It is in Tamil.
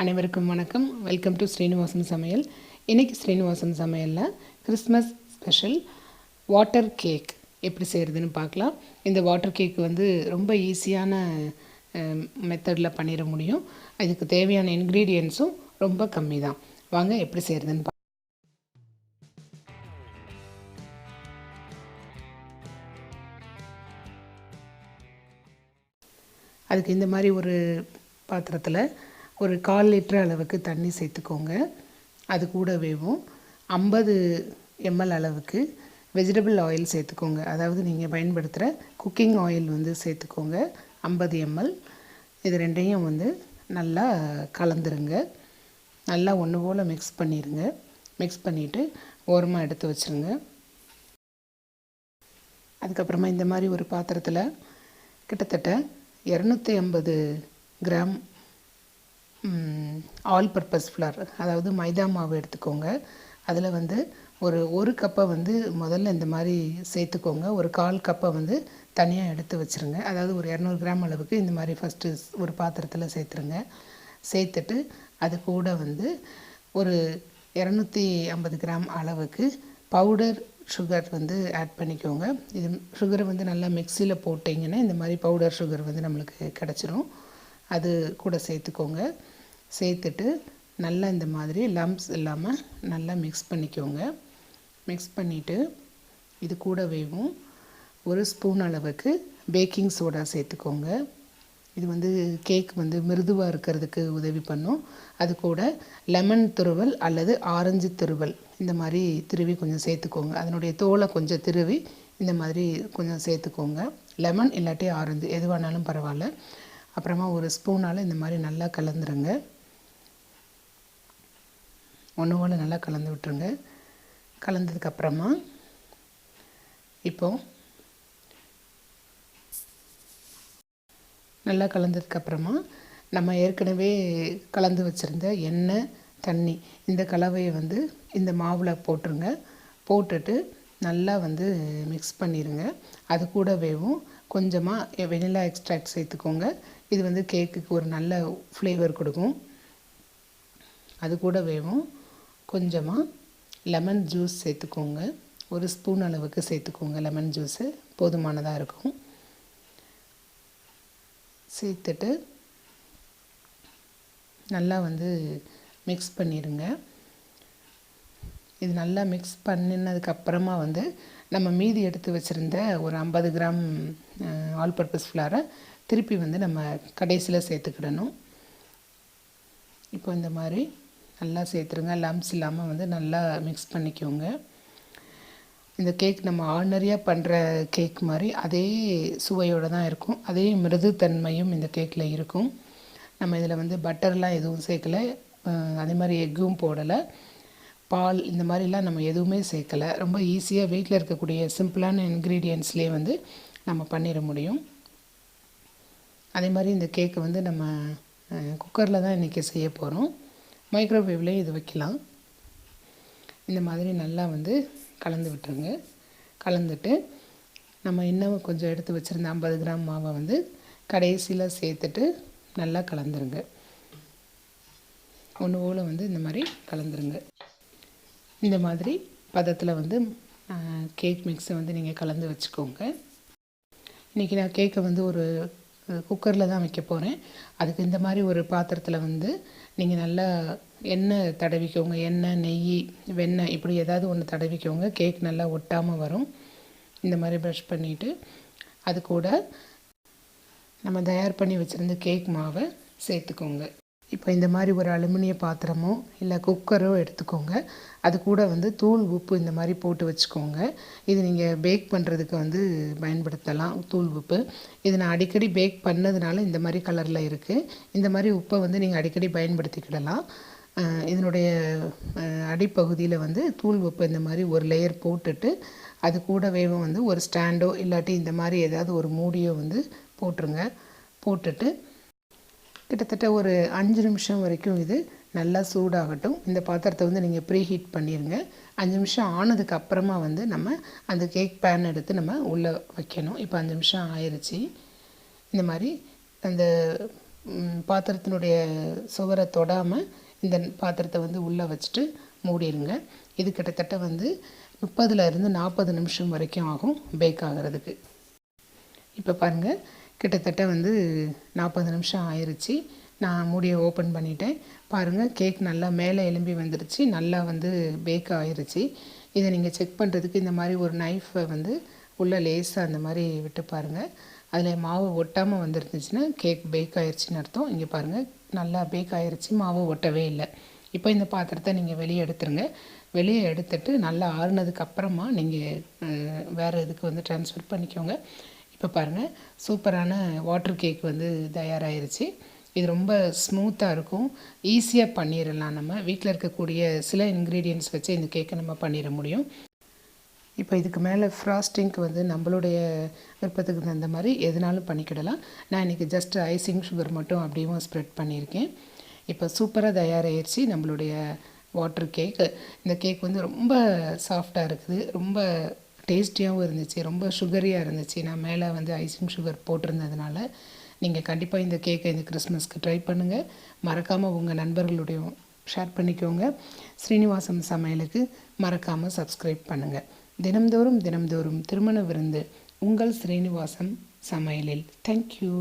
அனைவருக்கும் வணக்கம். வெல்கம் டு ஸ்ரீனிவாசம் சமையல். இன்றைக்கி ஸ்ரீனிவாசம் சமையலில் கிறிஸ்மஸ் ஸ்பெஷல் வாட்டர் கேக் எப்படி செய்கிறதுன்னு பார்க்கலாம். இந்த வாட்டர் கேக் ரொம்ப ஈஸியான மெத்தடில் பண்ணிட முடியும். இதுக்கு தேவையான இன்க்ரீடியன்ட்ஸும் ரொம்ப கம்மி தான். வாங்க எப்படி செய்கிறதுன்னு பார்க்கலாம். அதுக்கு இந்த மாதிரி ஒரு பாத்திரத்தில் ஒரு 1/4 லிட்டர் அளவுக்கு தண்ணி சேர்த்துக்கோங்க. அது கூடவேவும் 50 ml அளவுக்கு வெஜிடபிள் ஆயில் சேர்த்துக்கோங்க. அதாவது நீங்கள் பயன்படுத்துகிற குக்கிங் ஆயில் சேர்த்துக்கோங்க 50 ml. இது ரெண்டையும் நல்லா கலந்துருங்க. நல்லா ஒன்று போல் மிக்ஸ் பண்ணிடுங்க. மிக்ஸ் பண்ணிவிட்டு ஓரமாக எடுத்து வச்சுருங்க. அதுக்கப்புறமா இந்த மாதிரி ஒரு பாத்திரத்தில் கிட்டத்தட்ட 250 கிராம் ஆல் பர்பஸ் ஃப்ளார், அதாவது மைதா மாவு எடுத்துக்கோங்க. அதில் ஒரு கப்பை முதல்ல இந்த மாதிரி சேர்த்துக்கோங்க. ஒரு 1/4 கப்பை தனியாக எடுத்து வச்சுருங்க. அதாவது ஒரு 200 கிராம் அளவுக்கு இந்த மாதிரி ஃபஸ்ட்டு ஒரு பாத்திரத்தில் சேர்த்துருங்க. சேர்த்துட்டு அது கூட ஒரு 250 கிராம் அளவுக்கு பவுடர் சுகர் ஆட் பண்ணிக்கோங்க. இது சுகரை நல்லா மிக்சியில் போட்டிங்கன்னா இந்த மாதிரி பவுடர் சுகர் நம்மளுக்கு கிடச்சிரும். அது கூட சேர்த்துக்கோங்க. சேர்த்துட்டு நல்லா இந்த மாதிரி லம்ப்ஸ் இல்லாமல் நல்லா மிக்ஸ் பண்ணிக்கோங்க. மிக்ஸ் பண்ணிவிட்டு இது கூடவேவும் ஒரு ஸ்பூன் அளவுக்கு பேக்கிங் சோடா சேர்த்துக்கோங்க. இது கேக் மிருதுவாக இருக்கிறதுக்கு உதவி பண்ணும். அது கூட லெமன் துருவல் அல்லது ஆரஞ்சு துருவல் இந்த மாதிரி திருவி கொஞ்சம் சேர்த்துக்கோங்க. அதனுடைய தோலை கொஞ்சம் திருவி இந்த மாதிரி கொஞ்சம் சேர்த்துக்கோங்க. லெமன் இல்லாட்டி ஆரஞ்சு எதுவானாலும் பரவாயில்ல. அப்புறமா ஒரு ஸ்பூனால் இந்த மாதிரி நல்லா கலந்துருங்க. ஒன்று போல் நல்லா கலந்து விட்டுருங்க. கலந்ததுக்கப்புறமா இப்போது நல்லா கலந்ததுக்கப்புறமா நம்ம ஏற்கனவே கலந்து வச்சுருந்த எண்ணெய் தண்ணி இந்த கலவையை இந்த மாவில் போட்டுருங்க. போட்டுட்டு நல்லா மிக்ஸ் பண்ணிடுங்க. அது கூடவேவும் கொஞ்சமாக வெனிலா எக்ஸ்ட்ராக்ட் சேர்த்துக்கோங்க. இது கேக்குக்கு ஒரு நல்ல ஃப்ளேவர் கொடுக்கும். அது கூடவேவும் கொஞ்சமாக லெமன் ஜூஸ் சேர்த்துக்கோங்க. ஒரு ஸ்பூன் அளவுக்கு சேர்த்துக்கோங்க. லெமன் ஜூஸு போதுமானதாக இருக்கும். சேர்த்துட்டு நல்லா மிக்ஸ் பண்ணிடுங்க. இது நல்லா மிக்ஸ் பண்ணினதுக்கப்புறமா நம்ம மீதி எடுத்து வச்சுருந்த ஒரு 50 கிராம் ஆல் பர்பஸ் ஃப்ளாரை திருப்பி நம்ம கடைசியில் சேர்த்துக்கிடணும். இப்போ இந்த மாதிரி நல்லா சேர்த்துருங்க. லம்ப்ஸ் இல்லாமல் நல்லா மிக்ஸ் பண்ணிக்கோங்க. இந்த கேக் நம்ம ஆர்டினரியாக பண்ணுற கேக் மாதிரி அதே சுவையோடு தான் இருக்கும். அதே மிருதுத்தன்மையும் இந்த கேக்கில் இருக்கும். நம்ம இதில் பட்டர்லாம் எதுவும் சேர்க்கலை. அதே மாதிரி எக்கும் போடலை. பால் இந்த மாதிரிலாம் நம்ம எதுவுமே சேர்க்கலை. ரொம்ப ஈஸியாக வீட்டில் இருக்கக்கூடிய சிம்பிளான இன்க்ரீடியன்ட்ஸ்லேயே நம்ம பண்ணிட முடியும். அதே மாதிரி இந்த கேக்கு நம்ம குக்கரில் தான் இன்றைக்கி செய்ய போகிறோம். மைக்ரோவேவ்லேயும் இது வைக்கலாம். இந்த மாதிரி நல்லா கலந்து விட்டுருங்க. கலந்துட்டு நம்ம இன்னும் கொஞ்சம் எடுத்து வச்சுருந்த 50 கிராம் மாவை கடைசியில் சேர்த்துட்டு நல்லா கலந்துருங்க. ஒன்று போல் இந்த மாதிரி கலந்துருங்க. இந்த மாதிரி பதத்தில் கேக் மிக்ஸை நீங்கள் கலந்து வச்சுக்கோங்க. இன்றைக்கி நான் கேக்கை ஒரு குக்கரில் தான் வைக்க போகிறேன். அதுக்கு இந்த மாதிரி ஒரு பாத்திரத்தில் நீங்கள் நல்லா எண்ணெய் தடவிக்கோங்க. எண்ணெய், நெய், வெண்ணெய் இப்படி ஏதாவது ஒன்று தடவிக்கோங்க. கேக் நல்லா ஒட்டாமல் வரும். இந்த மாதிரி ப்ரஷ் பண்ணிவிட்டு அது கூட நம்ம தயார் பண்ணி வச்சுருந்த கேக் மாவை சேர்த்துக்கோங்க. இப்போ இந்த மாதிரி ஒரு அலுமினிய பாத்திரமோ இல்லை குக்கரோ எடுத்துக்கோங்க. அது கூட தூள் உப்பு இந்த மாதிரி போட்டு வச்சுக்கோங்க. இது நீங்கள் பேக் பண்ணுறதுக்கு பயன்படுத்தலாம். தூள் உப்பு இது நான் அடிக்கடி பேக் பண்ணதுனால இந்த மாதிரி கலரில் இருக்குது. இந்த மாதிரி உப்பை நீங்கள் அடிக்கடி பயன்படுத்திக்கிடலாம். இதனுடைய அடிப்பகுதியில் தூள் உப்பு இந்த மாதிரி ஒரு லேயர் போட்டுட்டு அது கூடவேவும் ஒரு ஸ்டாண்டோ இல்லாட்டி இந்த மாதிரி ஏதாவது ஒரு மூடியோ போட்டுருங்க. போட்டுட்டு கிட்டத்தட்ட ஒரு 5 நிமிஷம் வரைக்கும் இது நல்லா சூடாகட்டும். இந்த பாத்திரத்தை நீங்கள் ப்ரீ ஹீட் பண்ணிடுங்க. 5 நிமிஷம் ஆனதுக்கு அப்புறமா நம்ம அந்த கேக் பேன் எடுத்து நம்ம உள்ளே வைக்கணும். இப்போ 5 நிமிஷம் ஆயிடுச்சு. இந்த மாதிரி அந்த பாத்திரத்தினுடைய சுவரை தொடாமல் இந்த பாத்திரத்தை வந்து உள்ளே வச்சுட்டு மூடிடுங்க. இது கிட்டத்தட்ட வந்து 30லேருந்து 40 நிமிஷம் வரைக்கும் ஆகும் பேக் ஆகிறதுக்கு. இப்போ பாருங்கள், கிட்டத்தட்ட வந்து 40 நிமிஷம் ஆயிடுச்சு. நான் மூடியை ஓப்பன் பண்ணிட்டேன். பாருங்கள், கேக் நல்லா மேலே எலும்பி வந்துருச்சு, நல்லா வந்து பேக் ஆயிடுச்சு. இதை நீங்கள் செக் பண்ணுறதுக்கு இந்த மாதிரி ஒரு நைஃபை வந்து உள்ளே லேசாக அந்த மாதிரி விட்டு பாருங்கள். அதில் மாவு ஒட்டாமல் வந்துருந்துச்சுன்னா கேக் பேக் ஆயிடுச்சின்னு அர்த்தம். இங்கே பாருங்கள், நல்லா பேக் ஆயிடுச்சு, மாவு ஒட்டவே இல்லை. இப்போ இந்த பாத்திரத்தை நீங்கள் வெளியே எடுத்துருங்க. வெளியே எடுத்துட்டு நல்லா ஆறுனதுக்கு அப்புறமா நீங்கள் வேறு இதுக்கு வந்து ட்ரான்ஸ்ஃபர் பண்ணிக்கோங்க. இப்போ பாருங்கள், சூப்பரான வாட்டர் கேக் வந்து தயாராகிருச்சு. இது ரொம்ப ஸ்மூத்தாக இருக்கும், ஈஸியாக பண்ணிடலாம். நம்ம வீட்டில் இருக்கக்கூடிய சில இன்க்ரீடியன்ட்ஸ் வச்சு இந்த கேக்கை நம்ம பண்ணிட முடியும். இப்போ இதுக்கு மேலே ஃப்ராஸ்டிங்க்கு வந்து நம்மளுடைய விருப்பத்துக்கு தகுந்த மாதிரி எதுனாலும் பண்ணிக்கிடலாம். நான் இன்றைக்கி ஜஸ்ட் ஐசிங் சுகர் மட்டும் அப்படியும் ஸ்ப்ரெட் பண்ணியிருக்கேன். இப்போ சூப்பராக தயாராகிடுச்சு நம்மளுடைய வாட்டர் கேக். இந்த கேக் வந்து ரொம்ப சாஃப்டாக இருக்குது, ரொம்ப டேஸ்டியாகவும் இருந்துச்சு, ரொம்ப சுகரியாக இருந்துச்சு. நான் மேலே வந்து ஐசிங் சுகர் போட்டிருந்ததுனால நீங்கள் கண்டிப்பாக இந்த கேக்கை இந்த கிறிஸ்மஸ்க்கு ட்ரை பண்ணுங்கள். மறக்காமல் உங்கள் நண்பர்களுடைய ஷேர் பண்ணிக்கோங்க. ஸ்ரீனிவாசம் சமையலுக்கு மறக்காமல் சப்ஸ்கிரைப் பண்ணுங்கள். தினம்தோறும் திருமண விருந்து உங்கள் ஸ்ரீனிவாசம் சமையலில். தேங்க்யூ.